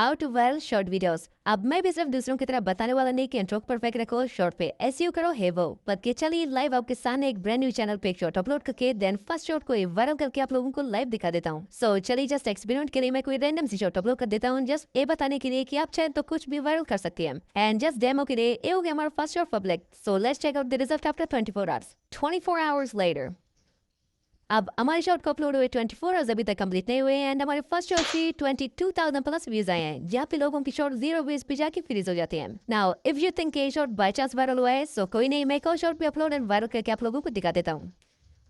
How to viral short videos. अब मैं भी सिर्फ दूसरों की तरह बताने वाला नहीं कि इंट्रो परफेक्ट रखो, शॉर्ट पे एसईओ करो, है वो बल्कि चलिए लाइव आपके सामने एक ब्रांड न्यू चैनल पे एक शॉर्ट अपलोड करके देन फर्स्ट शॉर्ट को वायरल करके आप लोगों को लाइव दिखा देता हूँ। सो चलिए जस्ट एक्सपेरिमेंट के लिए मैं कोई रैंडम सी शॉर्ट अपलोड कर देता हूँ, जस्ट ये बताने के लिए कि आप चाहे तो कुछ भी वायरल कर सकते हैं। एंड जस्ट डेमो के लिए ये हो गया हमारा first short public. So let's check out the result after 24 hours. 24 hours later अब हमारे शॉर्ट को अपलोड हुए 24 आवर्स अभी तक कंप्लीट नहीं हुए एंड हमारे फर्स्ट शॉर्ट की 22,000 प्लस व्यूज आए हैं, जहाँ पे लोगों की शॉर्ट 0 व्यूज पे जाके फ्रीज हो जाते हैं। नाउ इफ यू थिंक ये शॉर्ट बाय चांस वायरल हुआ है, सो कोई नहीं, मैं एक और शॉर्ट पे अपलोड एंड वायरल करके आप लोगों को दिखा देता हूँ।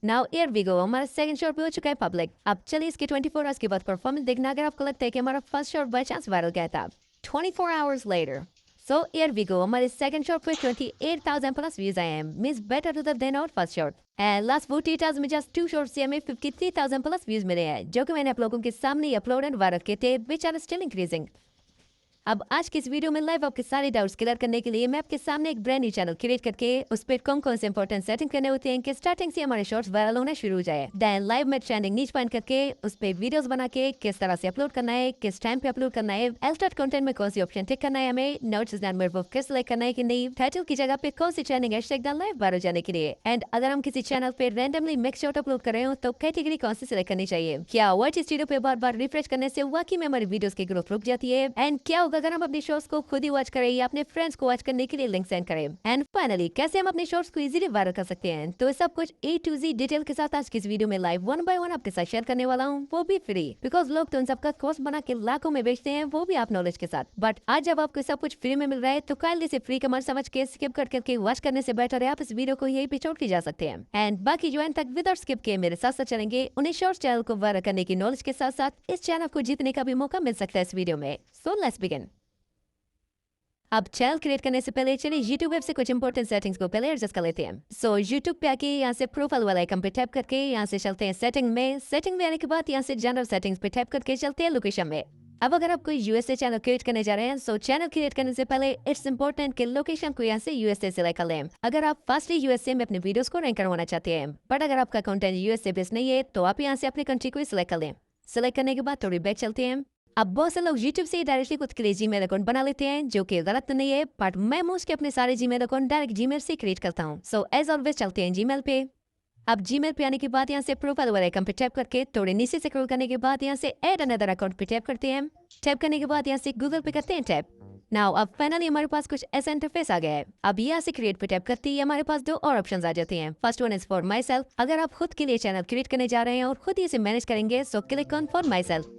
नाउ हियर वी गो, हमारा सेकंड शॉर्ट पे हो चुका है पब्लिक। अब चलिए इसके 24 आवर्स के बाद परफॉर्मेंस देखना, अगर आपको लगता है कि हमारा first short by chance viral गया था। 24 hours later, so here we go, हमारे सेकंड शॉट पे 28,000 प्लस व्यूज आए हैं, means better to than our first shot. And last 48 hours में जस्ट 2 शॉट्स से हमें 53,000 प्लस व्यूज मिले हैं, जो कि मैंने आप लोगों के सामने अपलोड एंड वायरल किए थे, व्हिच आर स्टिल इंक्रीजिंग। अब आज की इस वीडियो में लाइव आपके सारे डाउट्स क्लियर करने के लिए मैं आपके सामने एक ब्रांड न्यू चैनल क्रिएट करके उस पर कौन से इंपॉर्टेंट सेटिंग करने होते हैं कि स्टार्टिंग से हमारे शॉर्ट्स वायरल होना शुरू हो जाए। देन लाइव में ट्रेंडिंग नीच पॉइंट करके उस पर वीडियोस बना के किस तरह से अपलोड करना है, किस टाइम पे अपलोड करना है, एल्स्टार्ट कंटेंट में कौन सी ऑप्शन टिक करना है, हमें नोट्स किस सिलेक्ट करना है कि नहीं, टाइटल की जगह पे कौन सी ट्रेंडिंग हैशटैग डालना है वायरल जाने के लिए। एंड अगर हम किसी चैनल पे रैंडमली मिक्स शॉट अपलोड कर रहे हो तो कैटेगरी कौन सी सिलेक्ट करनी चाहिए। क्या वर्ड स्टूडियो पे बार बार रिफ्रेश करने से वाकई में हमारी वीडियोस की ग्रोथ रुक जाती है। एंड क्या होगा अगर हम अपनी शॉर्ट्स को खुद ही वॉच करें या अपने फ्रेंड्स को वॉच करने के लिए लिंक सेंड करें। एंड फाइनली कैसे हम अपने शॉर्ट्स को इजीली वायरल कर सकते हैं, तो सब कुछ A to Z डिटेल के साथ आज की इस वीडियो में लाइव 1 by 1 आपके साथ शेयर करने वाला हूँ, वो भी फ्री। बिकॉज लोग तो उन सबका कोर्स बना के लाखों में बेचते हैं, वो भी आप नॉलेज के साथ। बट आज जब आपको सब कुछ फ्री में मिल रहा है तो काइंडली से फ्री कमर समझ के स्किप करके वॉच करने से बेटर है आप इस वीडियो को यही पे छोड़ के जा सकते हैं। एंड बाकी जो एंड तक विदाउट स्किप के मेरे साथ साथ चलेंगे, उन्हें शॉर्ट्स चैनल को वायरल करने की नॉलेज के साथ साथ इस चैनल को जीतने का भी मौका मिल सकता है इस वीडियो में। So let's begin. अब चैनल क्रिएट करने से पहले चलिए YouTube ऐप से कुछ इंपॉर्टेंट सेटिंग्स को पहले एडजस्ट कर लेते हैं। सो YouTube पे आके यहाँ से प्रोफाइल वाला आइकन पे टैप करके यहाँ से चलते हैं सेटिंग में आने के बाद यहाँ से जनरल सेटिंग्स पे टैप करके चलते हैं लोकेशन में। अब अगर आप कोई USA चैनल क्रिएट करने जा रहे हैं, सो चैनल क्रिएट करने से पहले इट्स इंपॉर्टेंट कि लोकेशन को यहाँ से USA सेलेक्ट कर लें। अगर आप फास्टली USA में अपने वीडियोस को रैंक करवाना चाहते हैं, बट अगर आपका कंटेंट USA बेस्ड नहीं है तो आप यहाँ से अपनी कंट्री को सिलेक्ट कर लें। सिलेक्ट करने के बाद थोड़ी बैक चलते हैं। अब बहुत से लोग YouTube से डायरेक्टली खुद के लिए जीमेल अकाउंट बना लेते हैं, जो कि गलत तो नहीं है, बट मैं मोस्टली अपने सारे जीमेल अकाउंट डायरेक्ट जीमेल से क्रिएट करता हूँ। सो एज ऑलवेज चलते हैं जीमेल पे। अब जीमेल पे आने के बाद यहाँ से प्रोफाइल वाले आइकन पे टैप करके थोड़े नीचे से स्क्रॉल करने के बाद यहाँ से ऐड अनदर अकाउंट पे टैप करते हैं। टैप करने के बाद यहाँ से गूगल पे करते हैं टैप। नाउ अब फाइनली हमारे पास कुछ ऐसा इंटरफेस आ गया है। अब यहाँ से क्रिएट पे टैप करते ही हमारे पास 2 और ऑप्शंस आ जाते हैं। First one is for my self. अगर आप खुद के लिए चैनल क्रिएट करने जा रहे हैं और खुद ही इसे मैनेज करेंगे, so click on for my self.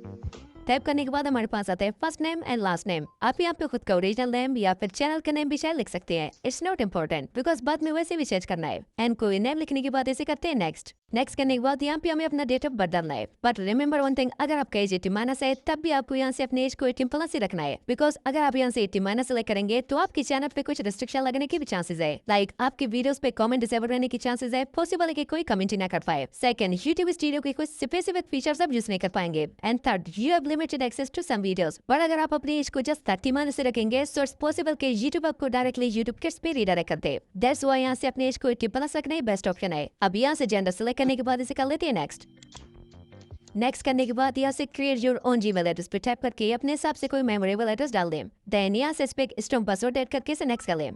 Type करने के बाद हमारे पास आता है first name and last name. आप यहाँ पे खुद का ओरिजिनल नेम या फिर चैनल का नेम भी शायद लिख सकते हैं। इट्स नॉट इम्पोर्टेंट बिकॉज बाद में वैसे भी चेंज करना है। एंड कोई नेम लिखने के बाद ऐसे करते हैं नेक्स्ट। नेक्स्ट करने के बाद यहाँ पे हमें अपना डेट ऑफ बर्थ डालना है। बट रिमेंबर वन थिंग, अगर आपका एज 18 माइनस है तब भी आपको यहाँ से अपने एज को 18 प्लस ही रखना है। बिकॉज अगर आप यहाँ से 18 माइनस सेलेक्ट करेंगे तो आपके चैनल पे कुछ रिस्ट्रिक्शन लगने की भी चांसेस है। लाइक आपके वीडियोस पे कमेंट डिसेबल रहने की चांसेस है, पॉसिबल है कि कोई कमेंट ही ना कर पाए। सेकंड, यूट्यूब स्टूडियो के कुछ स्पेसिफिक फीचर्स आप यूज नहीं कर पाएंगे। And third, you have limited access to some videos. पर अगर आप अपनी एज को जस्ट 30 माइनस से रखेंगे, सो इट्स पॉसिबल कि यूट्यूब आपको डायरेक्टली यूट्यूब किड्स पे रीडायरेक्ट कर दे। दैट्स व्हाई यहाँ से अपने एज को 18 प्लस रखना ही बेस्ट ऑप्शन है। अब यहाँ से जेंडर सेलेक्ट करने के बाद इसे कर लेते हैं नेक्स्ट। नेक्स्ट करने के बाद यहाँ से create your own Gmail address पे टैप करके अपने हिसाब से कोई मेमोरेबल एड्रेस डाल दें। देन यहाँ से इस पे स्ट्रॉन्ग पासवर्ड ऐड करके इसे नेक्स्ट कर लें।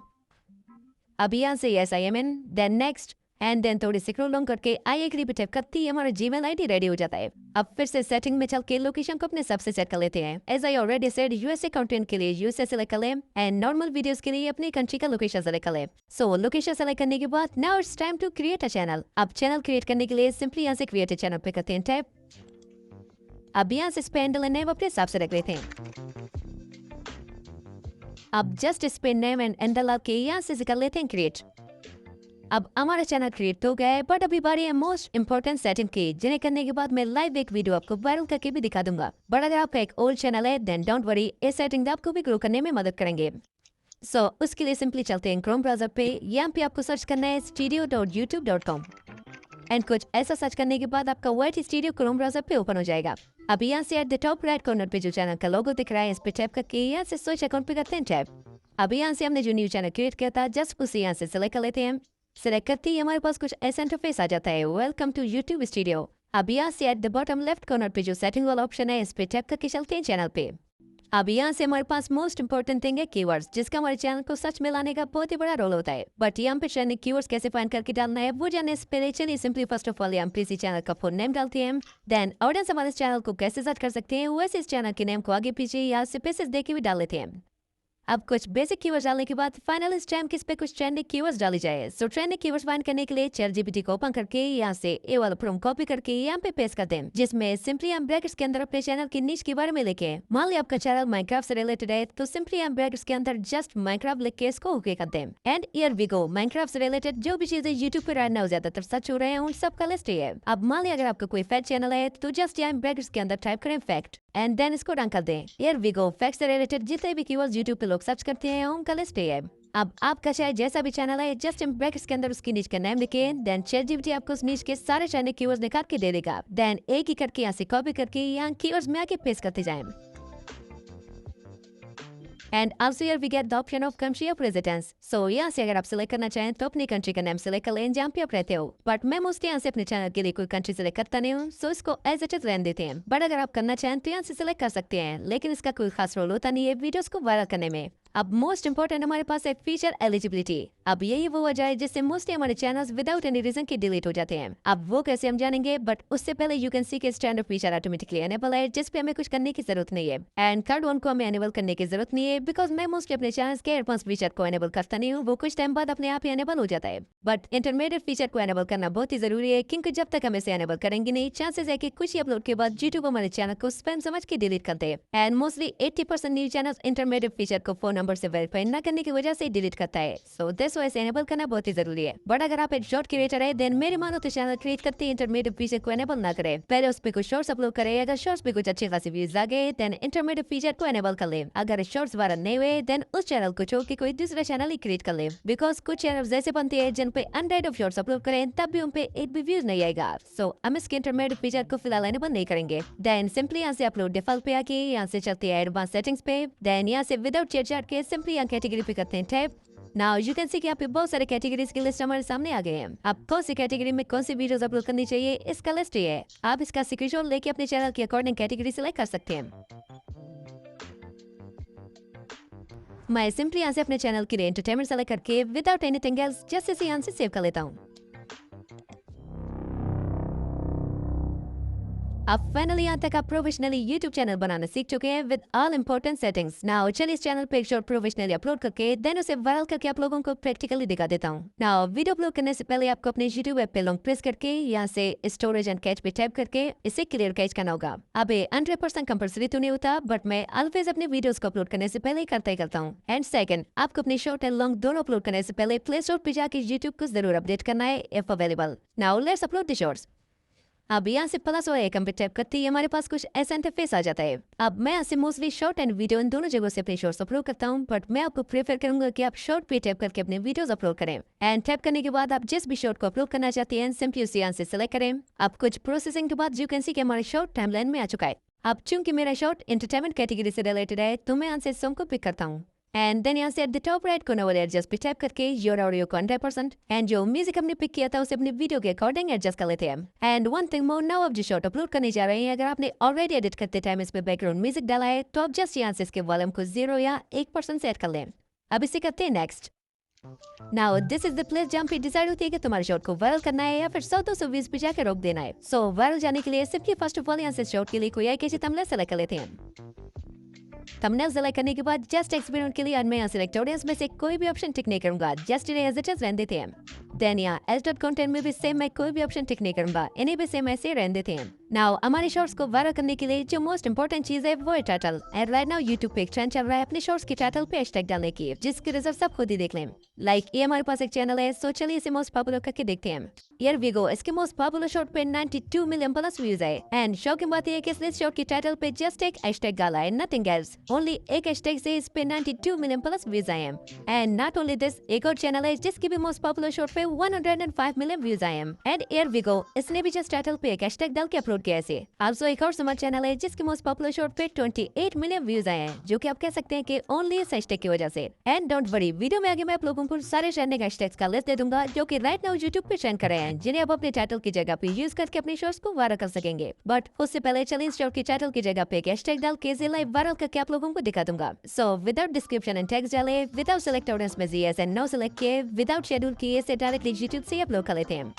अब यहाँ से yes I am in, then next and then थोड़ी स्क्रॉल डाउन करके आई एग्री पे टैप करते ही हमारा जीमेल आईडी रेडी हो जाता है। अब फिर से सेटिंग में चल के लोकेशन को अपने हिसाब से सेट कर लेते हैं। As I already said, USA content के लिए यूएसए सेलेक्ट कर लें एंड नॉर्मल वीडियोस के लिए अपनी कंट्री का लोकेशन सेलेक्ट कर लें। सो लोकेशन सेलेक्ट करने के बाद now it's time to create a channel. अब चैनल क्रिएट करने के लिए सिंपली यहाँ से क्रिएट अ चैनल पे करते हैं टैप। अब यहाँ से स्पेंडल नेम अपने हिसाब से रख लेते हैं। अब just Spain name and handle के यहाँ से कर लेते हैं क्रिएट। अब हमारा चैनल क्रिएट हो गया है, बट अभी बारी है मोस्ट इंपॉर्टेंट सेटिंग की, जिन्हें करने के बाद मैं लाइव एक वीडियो आपको वायरल करके भी दिखा दूंगा। बट अगर आपका एक ओल्ड चैनल है देन डोंट वरी, ये सेटिंग आपको भी ग्रो करने में मदद करेंगे। सो उसके लिए सिंपली चलते हैं क्रोम ब्राउजर पे। यहाँ पे आपको सर्च करना है studio.youtube.com एंड कुछ ऐसा सर्च करने के बाद आपका वाइट स्टूडियो क्रोम ब्राउजर पे ओपन हो जाएगा। अब यहाँ से at the top right corner पे जो चैनल का लोगो दिख रहा है, इस पे टैप करके यहाँ से सर्च अकाउंट पे करते हैं टैप। अब यहाँ से हमने जो न्यू चैनल क्रिएट किया था जस्ट उसे यहाँ से सिलेक्ट कर लेते हैं। सिलेक्ट करते ही हमारे पास कुछ ऐसा इंटरफेस आ जाता है, वेलकम टू यूट्यूब स्टूडियो। अब यहाँ से at the bottom left corner पे जो सेटिंग वाला ऑप्शन है, इस पे टैप करके चलते हैं चैनल पे। अब यहाँ से हमारे पास मोस्ट इंपोर्टेंट थिंग है कीवर्ड्स, जिसका हमारे चैनल को सच में लाने का बहुत ही बड़ा रोल होता है। बट यहाँ पे ट्रेंडिंग कीवर्ड्स कैसे फाइंड करके डालना है वो जानने से पहले चलिए सिंपली फर्स्ट ऑफ ऑल यहाँ पे इसी चैनल का फुल नेम डालते हैं। देन ऑडियंस हमारे चैनल को कैसे सर्च कर सकते हैं वैसे इस चैनल के नेम को आगे पीछे या स्पेसेस देके भी डाल लेते हैं। अब कुछ बेसिक कीवर्ड्स डालने के बाद फाइनल इस टाइम किस पे कुछ ट्रेंडिंग कीवर्ड्स डाली जाए। सो ट्रेंडिंग कीवर्ड्स फाइंड करने के लिए ChatGPT को ओपन करके यहाँ से ए वाला प्रॉम्प्ट कॉपी करके यहाँ पे पेस्ट कर दें, जिसमें सिंपली हम ब्रैकेट्स के अंदर अपने चैनल की नीच के बारे में लिखे। मान लिया आपका चैनल माइनक्राफ्ट से रिलेटेड है तो सिंपली हम ब्रैकेट्स के अंदर जस्ट माइनक्राफ्ट लिख के इसको ओके कर दें। And here we go, Minecraft से रिलेटेड जो भी चीजें यूट्यूब पर राइट नाउ ज्यादातर सर्च हो रहे हैं उन सबका लिस्ट है। अब मान लिया अगर आपका कोई फैक्ट चैनल है तो जस्ट यहाँ ब्रैकेट्स के अंदर टाइप करें फैक्ट एंड देन इसको रन कर दें। हियर वी गो, फैक्ट से रिलेटेड जितने भी कीवर्ड्स यूट्यूब पे लोग सर्च करते हैं उनका लिस्ट है। अब आपका चाहे जैसा भी चैनल है जस्ट इन ब्रैकेट्स के अंदर उसकी नीच का नाम लिखे। देन ChatGPT आपको उस नीच के सारे ट्रेंडिंग कीवर्ड्स निकाल के दे देगा। देन एक ही करके यहाँ से कॉपी करके यहाँ कीवर्ड्स में आके पेस्ट करते जाएं। And also here we get the option of country of residence. So यहाँ से अगर आप सिलेक्ट करना चाहें तो अपनी कंट्री का नाम सिलेक्ट कर लें जहाँ पे आप रहते हो। बट मैं मोस्टली यहाँ से अपने चैनल के लिए कोई कंट्री सिलेक्ट करता नहीं हूँ, सो इसको एज इट इज रहने देते हैं। बट अगर आप करना चाहें तो यहाँ से सिलेक्ट कर सकते हैं, लेकिन इसका कोई खास रोल होता नहीं है वीडियोस को वायरल करने में। अब मोस्ट इंपोर्टेंट हमारे पास है फीचर एलिजिबिलिटी। अब यही वो वजह है जिससे मोस्टली हमारे चैनल्स विदाउट एनी रीजन के डिलीट हो जाते हैं। अब वो कैसे हम जानेंगे, बट उससे पहले यू कैन सी के स्टैंडर्ड फीचर ऑटोमेटिकली एनेबल है, जिसपे हमें कुछ करने की जरूरत नहीं है। एंड थर्ड वन को हमें एनेबल करने की जरूरत नहीं है, बिकॉज मैं मोस्टली अपने चैनल्स के एडवांस फीचर को एनेबल करता नहीं हूँ, वो कुछ टाइम बाद अपने आप ही एनेबल हो जाता है। बट इंटरमीडिएट फीचर को एनेबल करना बहुत ही जरूरी है, क्योंकि जब तक हम इसे एनेबल करेंगे नहीं, चांसेस है कि कुछ ही अपलोड के बाद यूट्यूब हमारे चैनल को स्पैम समझ के डिलीट करते हैं। And mostly 80% new channels intermediate feature को फोन नंबर से वेरीफाई न करने की वजह से डिलीट करता है। सो दिस वजह से एनेबल करना बहुत ही जरूरी है। बट अगर आप एक शॉर्ट क्रिएटर है देन मेरे मानो तो चैनल क्रिएट करते ही इंटरमीडिएट फीचर को एनेबल ना करें, पहले उस पे कुछ शॉर्ट्स अपलोड करें। अगर शॉर्ट्स पे कुछ अच्छे खासी व्यूज आ गए देन इंटरमीडिएट फीचर को एनेबल कर ले। अगर शॉर्ट्स वायरल नहीं हुए देन उस चैनल को छोड़ के कोई दूसरा चैनल ही क्रिएट कर ले, बिकॉज कुछ चैनल ऐसे बनते हैं जिन पे अनरेड ऑफ शॉर्ट्स अपलोड करें तब भी उन पे एक भी व्यूज नहीं आएगा। सो हम इसके इंटरमीडिएट फीचर को फिलहाल एनेबल नहीं करेंगे। देन सिंपली यहाँ से अपलोड डिफॉल्ट पे आके यहाँ से चलते हैं एडवांस सेटिंग्स पे। देन यहाँ से विदाउट चेट चाट के सिंपली यहाँ कैटेगरी पे करते हैं tap. Now you can see कि यहाँ पे बहुत सारे कैटेगरीज की लिस्ट हमारे सामने आ गए हैं। अब कौन सी कैटेगरी में कौन सी वीडियोस अपलोड करनी चाहिए इसका लिस्ट है। आप इसका स्क्रीनशॉट लेके अपने चैनल के अकॉर्डिंग कैटेगरी सिलेक्ट कर सकते हैं। मैं सिंपली यहाँ से अपने चैनल के लिए एंटरटेनमेंट सेलेक्ट करके विदाउट एनीथिंग एल्स जस्ट इसे यहाँ से सेव कर लेता हूँ। अब फाइनली यहाँ तक आप प्रोफेशनली यूट्यूब चैनल बनाना सीख चुके हैं with all important settings. Now चलिए इस चैनल पे एक शॉर्ट प्रोफेशनली अपलोड करके देन उसे वायरल करके आप लोगों को प्रैक्टिकली दिखा देता हूँ। नाउ वीडियो अपलोड करने से पहले आपको अपने यूट्यूब ऐप पे लॉन्ग प्रेस करके यहाँ से स्टोरेज एंड कैच पे टैप करके इसे क्लियर कैच करना होगा। अब 100% कंपल्सरी तो नहीं होता, बट मैं ऑलवेज अपने वीडियोस को अपलोड करने से पहले ही करता हूँ। एंड सेकंड, आपको अपने शॉर्ट एंड लॉन्ग दोनों अपलोड करने से पहले प्ले स्टोर पे जाके यूट्यूब को जरूर अपडेट करना है if available. Now let's upload the shorts. अब यहाँ से प्लस और एकम पे टैप करते ही हमारे पास कुछ ऐसा इंटरफेस आ जाता है। अब मैं यहाँ से मोस्टली शॉर्ट एंड वीडियो इन दोनों जगहों से अपने शॉर्ट्स अपलोड करता हूँ, बट मैं आपको प्रेफर करूंगा कि आप शॉर्ट पे टैप करके अपने वीडियोस अपलोड करें। एंड टैप करने के बाद आप जिस भी शॉर्ट को अपलोड करना चाहते हैं सिंपली उसे यहाँ से सिलेक्ट करें। अब कुछ प्रोसेसिंग के बाद यू कैन सी कि हमारा शॉर्ट टाइमलाइन में आ चुका है। अब चूंकि मेरा शॉर्ट एंटरटेनमेंट कैटेगरी से रिलेटेड है तो मैं यहाँ से सॉन्ग को पिक करता हूँ। एंड देन यहाँ से at the top right corner वाले एडजस्ट पे टैप करके योर ऑडियो को 100% एंड जो म्यूजिक हमने पिक किया था उसे अपने वीडियो के अकॉर्डिंग एडजस्ट कर लेते हैं। And one thing more, now आप जो शॉर्ट अपलोड करने जा रहे हैं अगर आपने ऑलरेडी एडिट करते टाइम इस पे बैकग्राउंड म्यूजिक डाला है तो आप जस्ट यहाँ से इसके वॉल्यूम को 0 या 1% सेट कर लें। अब इसे करते हैं next. Now this is the place जहाँ पे डिसाइड होती है कि तुम्हारे शॉर्ट को वायरल करना है या फिर 100-200 व्यूज पे जाकर रोक देना है। सो वायरल जाने के लिए सिंपली फर्स्ट ऑफ ऑल यहाँ से शॉर्ट के लिए कोई एक ऐसी थंबनेल सेलेक्ट कर लेते हैं। थंबनेल सेलेक्ट करने के बाद जस्ट एक्सपेरिमेंट के लिए आज मैं यहाँ सिलेक्ट ऑडियंस में से कोई भी ऑप्शन टिक नहीं करूंगा, जस्ट इन्हें एज इट इज रहने देते हैं। देन यहाँ एज डॉट कंटेंट में भी सेम मैं कोई भी ऑप्शन टिक नहीं करूंगा, इन्हें भी सेम ऐसे रहने देते हैं। नाउ हमारे शॉर्ट्स को वायरल करने के लिए जो मोस्ट इंपोर्टेंट चीज है वो है title. And right now YouTube पे एक ट्रेंड चल रहा है अपने शॉर्ट्स के टाइटल पे हैशटैग डालने की, जिसके रिजल्ट सब खुद ही देख लें। लाइक ये हमारे पास एक चैनल है, सो चलिए इसे मोस्ट पॉपुलर करके देखते हैं। हियर वी गो, इसके मोस्ट पॉपुलर शॉर्ट पे 92 मिलियन प्लस व्यूज है। एंड शॉकिंग बात है कि इसने इस शॉर्ट के टाइटल पे जस्ट एक हैशटैग डाला है, नथिंग एल्स, ओनली एक हैशटैग से इस पे 92 मिलियन प्लस व्यूज आए हैं। एंड नॉट ओनली दिस, एक और चैनल है जिसकी भी मोस्ट पॉपुलर शॉर्ट पे 105 मिलियन व्यूज आए हैं। एंड हियर वी गो, इसने भी जस्ट टाइटल पे एक हैशटैग डाल के अपलोड अपलोड किया इसे। आल्सो एक और स्मार्ट चैनल है जिसके मोस्ट पॉपुलर शॉर्ट पे 28 मिलियन व्यूज आए हैं, जो कि आप कह सकते हैं कि ओनली इस हैशटैग की वजह से। एंड डोंट वरी, वीडियो में आगे मैं आप लोगों को सारे ट्रेंडिंग हैशटैग्स का लिस्ट दे दूंगा जो कि राइट नाउ यूट्यूब पे ट्रेंड कर रहे हैं, जिन्हें आप अपने टाइटल की जगह पे यूज करके अपनी शॉर्ट्स को वायरल कर सकेंगे। बट उससे पहले चलिए इस शॉर्ट की टाइटल की जगह पे हैशटैग डाल के इसे लाइव वायरल करके आप लोगों को दिखा दूंगा। So without description and text डाले, विदाउट सेलेक्ट ऑडियंस में जीएस एंड नो सेलेक्ट किए, विदाउट शेड्यूल किए, इसे डायरेक्टली यूट्यूब से अपलोड कर लेते हैं।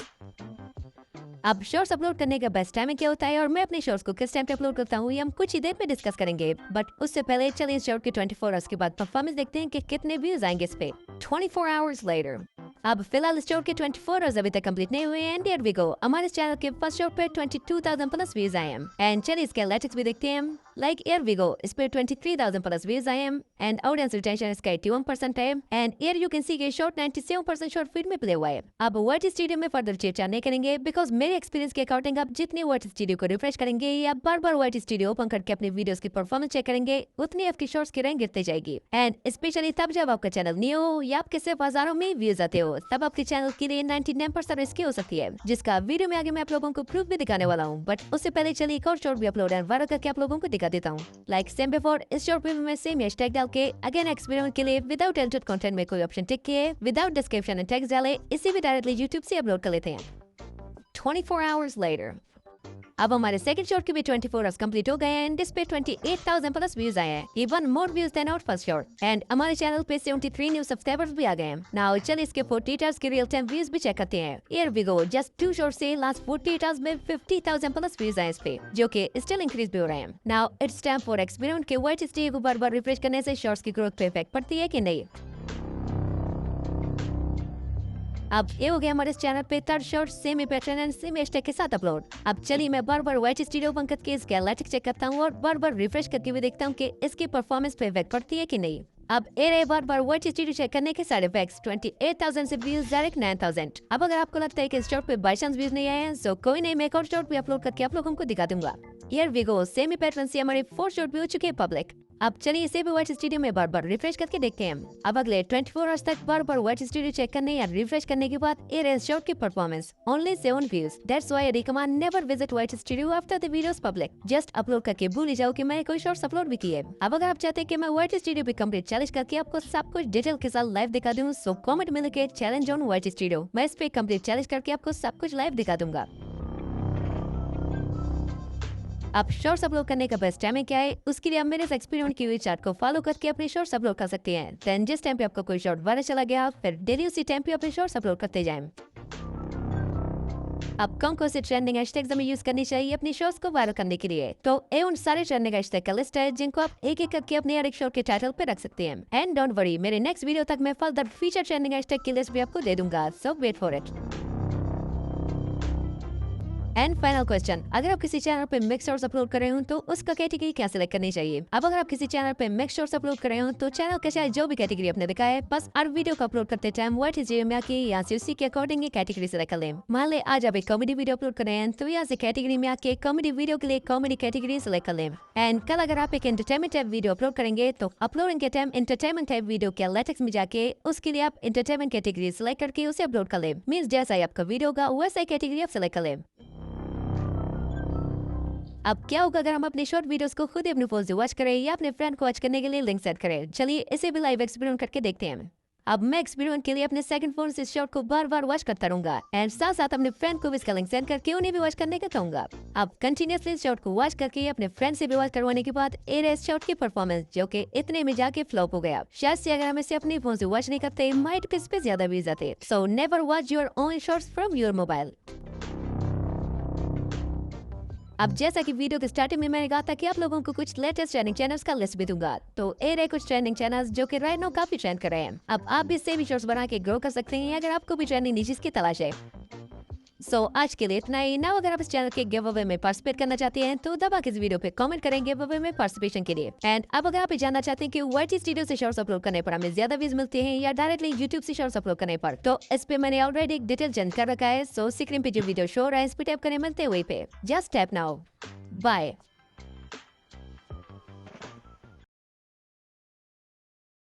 अब शॉर्ट्स अपलोड करने का बेस्ट टाइमिंग क्या होता है और मैं अपने शॉर्ट्स को किस टाइम पे अपलोड करता हूँ, ये हम कुछ ही देर में डिस्कस करेंगे। बट उससे पहले चलिए इस शॉर्ट के 24 आवर्स के बाद परफॉर्मेंस देखते हैं कि कितने व्यूज आएंगे इस पे। 24 आवर्स लेटर। अब फिलहाल इस शॉर्ट के 24 आवर्स अभी तक कंप्लीट नहीं हुए हैं। हियर वी गो, हमारे इस चैनल के फर्स्ट शॉर्ट पे 22,000 प्लस व्यूज आए हैं। एंड चलिए इसके एनालिटिक्स भी देखते हैं। लाइक हियर वी गो, इस पे 23,000 प्लस व्यूज आए हैं एंड ऑडियंस रिटेंशन इसका 81% है। And here you can see के शॉर्ट 97% शॉर्ट फीड में प्ले हुआ है। अब वर्ड स्टूडियो में फर्दर चेंज नहीं करेंगे, बिकॉज मेरे एक्सपीरियंस के अकॉर्डिंग आप जितनी वर्ड स्टूडियो को रिफ्रेश करेंगे या बार बार वर्ड स्टूडियो ओपन करके अपनी वीडियोस की परफॉर्मेंस चेक करेंगे, उतनी आपकी शॉर्ट्स की रैंक गिरती जाएगी। एंड स्पेशली तब जब आपका चैनल न्यू हो या आपके सिर्फ हजारों में व्यूज आते हो, तब आपके चैनल के लिए 99% रिस्की हो सकती है, जिसका वीडियो में आगे मैं आप लोगों को प्रूफ भी दिखाने वाला हूँ। बट उससे पहले चलिए एक और शॉर्ट भी अपलोड एंड वायरल करके आप लोगों को दिखा देता हूँ। लाइक सेम बिफोर, इस शॉर्ट पे मैं सेम हैशटैग डाल के अगेन एक्सपेरिमेंट के लिए विदाउट एडिटेड कंटेंट में कोई ऑप्शन टिक किए, विदाउट डिस्क्रिप्शन एंड टेक्स्ट डाले, इसे भी डायरेक्टली यूट्यूब से अपलोड कर लेते हैं। 24 आवर्स लेटर। अब हमारे सेकंड शॉर्ट के भी 24 आवर्स कंप्लीट हो गए हैं एंड इस पे 28,000 प्लस व्यूज आए हैं, even more views than our first short. And हमारे चैनल पे 73 न्यू सब्सक्राइबर्स भी आ गए हैं। नाउ चलिए इसके 48 आवर्स के रियल टाइम व्यूज भी चेक करते हैं। Here we go, just 2 short से लास्ट 48 आवर्स में 50,000 प्लस व्यूज आए इस पे, जो कि स्टिल इंक्रीज भी हो रहे हैं। Now it's time for experiment के व्हाट स्टे को बार-बार रिफ्रेश करने से शॉर्ट्स की ग्रोथ पे इफेक्ट पड़ती है कि नहीं। अब ये हो गया हमारे इस चैनल पे third short same pattern and same hashtag के साथ अपलोड। अब चलिए मैं बार बार वाइट स्टूडियो ओपन करके इसके एनालिटिक्स चेक करता हूँ और बार बार रिफ्रेश करके भी देखता हूँ कि इसकी परफॉर्मेंस पे इफेक्ट पड़ती है कि नहीं। अब ए रहे बार बार वाइट स्टूडियो चेक करने के साइड इफेक्ट्स। 28,000 से व्यूज डायरेक्ट 9,000। अब अगर आपको लगता है कि इस शॉर्ट पे बाय चांस व्यूज नहीं आए हैं, सो कोई नहीं, मैं एक और शॉर्ट भी अपलोड करके आप लोगों को दिखा दूंगा। Here we go, same pattern से हमारे 4 शॉर्ट भी हो चुके हैं पब्लिक। अब चलिए इसे भी वाइट स्टूडियो में बार बार रिफ्रेश करके देखते हैं। अब अगले 24 आवर्स तक बार बार वाइट स्टूडियो चेक करने या रिफ्रेश करने के बाद ए रहे शॉर्ट की performance only 7 views. That's why I recommend never visit white studio after the videos public. Just upload करके भूल ही जाओ कि मैं कोई शॉर्ट्स अपलोड भी किए। अब अगर आप चाहते हैं कि मैं वाइट स्टूडियो पे कंप्लीट चैलेंज करके आपको सब कुछ डिटेल के साथ लाइव दिखा दूं, सो कमेंट में लिखे चैलेंज ऑन वाइट स्टूडियो। मैं इस पे कंप्लीट चैलेंज करके आपको सब कुछ लाइव दिखा दूंगा। आप शॉर्ट्स अपलोड करने का बेस्ट टाइमिंग क्या है, उसके लिए आप मेरे एक्सपेरिमेंट की हुई चार्ट को फॉलो करके अपने शॉर्ट्स अपलोड कर सकते हैं। देन जिस टाइम पे आपका कोई शॉर्ट वायरल चला गया, फिर डेली उसी टाइम पे अपने शॉर्ट्स अपलोड करते जाएं। अब कौन से ट्रेंडिंग हैशटैग्स हमें यूज करनी चाहिए अपनी शॉर्ट्स को वायरल करने के लिए, तो ये उन सारे ट्रेंडिंग हैशटैग का लिस्ट है जिनको आप एक एक करके अपने हर एक शॉर्ट के टाइटल पे रख सकते हैं। एंड डोंट वरी, मेरे नेक्स्ट वीडियो तक मैं फर्दर फीचर ट्रेंडिंग हैशटैग की लिस्ट भी आपको दे दूंगा, so wait for it. And final question, अगर आप किसी चैनल पे मिक्स शॉर्ट्स अपलोड कर रहे हो तो उसका कैटेगरी क्या सिलेक्ट करनी चाहिए। अब अगर आप किसी चैनल पे मिक्स शॉर्ट्स अपलोड कर रहे हो तो चैनल का चाहे जो भी कैटेगरी आपने दिखाया है, बस हर वीडियो को अपलोड करते टाइम व्हाट इज की यहाँ से उसी के अकॉर्डिंग ये कैटेगरी सिलेक्ट कर लें। मान ले आज आप एक कॉमेडी वीडियो अपलोड कर रहे हैं तो यहाँ से कैटेगरी में आके कॉमेडी वीडियो के लिए कॉमेडी कैटेगरी सिलेक्ट कर लें। एंड कल अगर आप एक एंटरटेनमेंट टाइप वीडियो अपलोड करेंगे तो अपलोडिंग के टाइम एंटरटेनमेंट टाइप वीडियो के एनालिटिक्स में जाके उसके लिए आप एंटरटेनमेंट कैटेगरी सिलेक्ट करके उसे अपलोड कर लें। मीन्स जैसा ही आपका वीडियो होगा वैसा ही कैटेगरी आप सिलेक्ट कर लें। अब क्या होगा अगर हम अपने शॉर्ट वीडियोस को खुद ही अपने फोन से वॉच करें या अपने फ्रेंड को वॉच करने के लिए लिंक सेट करें। चलिए इसे भी लाइव एक्सपेरिमेंट करके देखते हैं। अब मैं एक्सपेरिमेंट के लिए अपने सेकंड फोन से शॉर्ट को बार बार वॉच करता रहूंगा एंड साथ साथ अपने फ्रेंड को भी इसका लिंक सेंड करके उन्हें भी वॉच करने का कहूंगा। अब कंटिन्यूअसली शॉर्ट को वॉच करके अपने फ्रेंड से भी वॉच करवाने के बाद ए रहे शॉर्ट की परफॉर्मेंस, जो कि इतने में जाके फ्लॉप हो गया। शायद से अगर हम इसे अपने फोन से वॉच नहीं करते माइट पे इस पे ज्यादा व्यूज आते। So never watch your own shorts from your mobile. अब जैसा कि वीडियो के स्टार्टिंग में मैंने कहा था कि आप लोगों को कुछ लेटेस्ट ट्रेंडिंग चैनल्स का लिस्ट भी दूंगा, तो ए रहे कुछ ट्रेंडिंग चैनल्स जो कि राइट नाउ काफी ट्रेंड कर रहे हैं। अब आप भी सेम शॉर्ट्स बना के ग्रो कर सकते हैं अगर आपको भी ट्रेंडिंग नीचे की तलाश है। सो आज के लिए इतना ही। नाउ अगर आप इस चैनल के गिव अवे में पार्टिसिपेट करना चाहते हैं तो दबा के इस वीडियो पे कमेंट करें गिव अवे में पार्टिसिपेशन के लिए। एंड अब अगर आप ये जानना चाहते हैं कि वाइट स्टूडियो से शॉर्ट्स अपलोड करने पर हमें ज्यादा व्यूज मिलते हैं या डायरेक्टली यूट्यूब से शॉर्ट्स अपलोड करने पर, तो इस पे मैंने ऑलरेडी एक डिटेल चेंज कर रखा है। सो स्क्रीन पे जो वीडियो शो हो रहा है इस पे टैप करें, मिलते हुए पे जस्ट टैप नाउ। बाय।